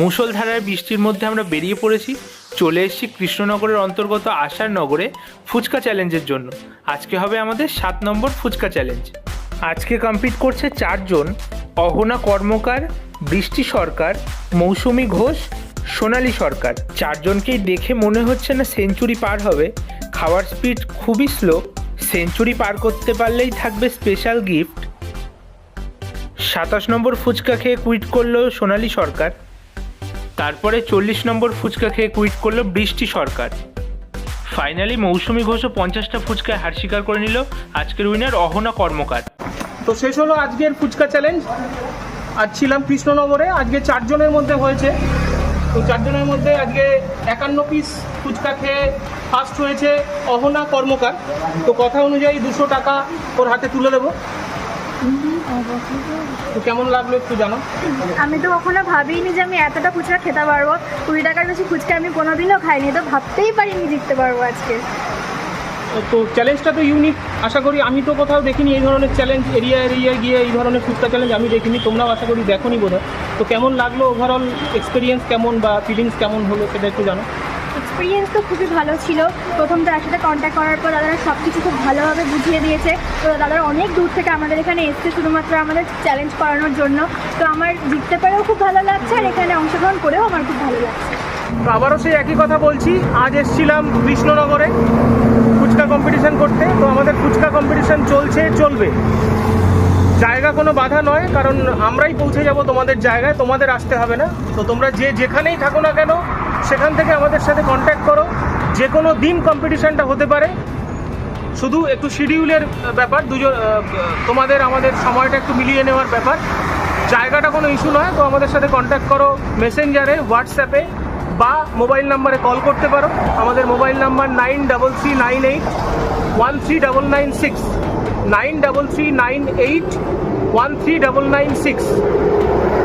মুষলধারার বৃষ্টির মধ্যে আমরা বেরিয়ে পড়েছি, চলে এসেছি কৃষ্ণনগরের অন্তর্গত আশার নগরে ফুচকা চ্যালেঞ্জের জন্য। আজকে হবে আমাদের 7 নম্বর ফুচকা চ্যালেঞ্জ। আজকে কমপ্লিট করছে 4 জন: অহনা কর্মকার, বৃষ্টি সরকার, মৌসুমি ঘোষ, সোনালী সরকার। 4 জনকেই দেখে মনে হচ্ছে না সেঞ্চুরি পার হবে। খাওয়ার স্পিড খুবই স্লো। সেঞ্চুরি পার করতে পারলেই থাকবে স্পেশাল গিফট। 27 নম্বর ফুচকা খেয়ে কুইট করলো সোনালী সরকার। তারপরে 40 নম্বর ফুচকা খেয়ে কুইট করলো বৃষ্টি সরকার। ফাইনালি মৌসুমি ঘোষও 50টা ফুচকায় হার স্বীকার করে নিল। আজকের উইনার অহনা কর্মকার। তো শেষ হলো আজকের ফুচকা চ্যালেঞ্জ। আজ ছিলাম কৃষ্ণনগরে, আজকে 4 জনের মধ্যে হয়েছে। তো 4 জনের মধ্যে আজকে 51 পিস ফুচকা খেয়ে ফার্স্ট হয়েছে অহনা কর্মকার। তো কথা অনুযায়ী 200 টাকা ওর হাতে তুলে দেবো। তো কেমন লাগলো একটু জানো। আমি তো কখনো ভাবিনি যে আমি এতটা ফুচকা খেতে পারবো। 20 টাকার বেশি ফুচকা আমি কোনোদিনও খাইনি, তো ভাবতেই পারিনি জিততে পারবো আজকে। তো চ্যালেঞ্জটা তো ইউনিক, আশা করি। আমি তো কোথাও দেখিনি এই ধরনের চ্যালেঞ্জ, এরিয়ায় গিয়ে এই ধরনের ফুচকা চ্যালেঞ্জ আমি দেখিনি, তোমরাও আশা করি দেখোনি বোধহয়। তো কেমন লাগলো, ওভারঅল এক্সপিরিয়েন্স কেমন বা ফিলিংস কেমন হলো সেটা একটু জানো। এক্সপিরিয়েন্স তো খুবই ভালো ছিল। প্রথম তার সাথে কন্ট্যাক্ট করার পর দাদারা সব কিছু খুব ভালোভাবে বুঝিয়ে দিয়েছে। তো দাদারা অনেক দূর থেকে আমাদের এখানে এসছে শুধুমাত্র আমাদের চ্যালেঞ্জ করানোর জন্য। তো আমার জিততে পারেও খুব ভালো লাগছে, আর এখানে অংশগ্রহণ করেও আমার খুব ভালো লাগছে। তো আবারও সেই একই কথা বলছি, আজ এসেছিলাম কৃষ্ণনগরে ফুচকা কম্পিটিশান করতে। তো আমাদের ফুচকা কম্পিটিশান চলবে। জায়গা কোনো বাধা নয়, কারণ আমরাই পৌঁছে যাব তোমাদের জায়গায়, তোমাদের আসতে হবে না। তো তোমরা যেখানেই থাকো না কেন সেখান থেকে আমাদের সাথে কন্ট্যাক্ট করো। যে কোনো দিন কম্পিটিশানটা হতে পারে, শুধু একটু শিডিউলের ব্যাপার, তোমাদের আমাদের সময়টা একটু মিলিয়ে নেওয়ার ব্যাপার। জায়গাটা কোনো ইস্যু নয়। তো আমাদের সাথে কন্ট্যাক্ট করো মেসেঞ্জারে, হোয়াটসঅ্যাপে বা মোবাইল নাম্বারে কল করতে পারো। আমাদের মোবাইল নাম্বার 9338139996, 9338139996।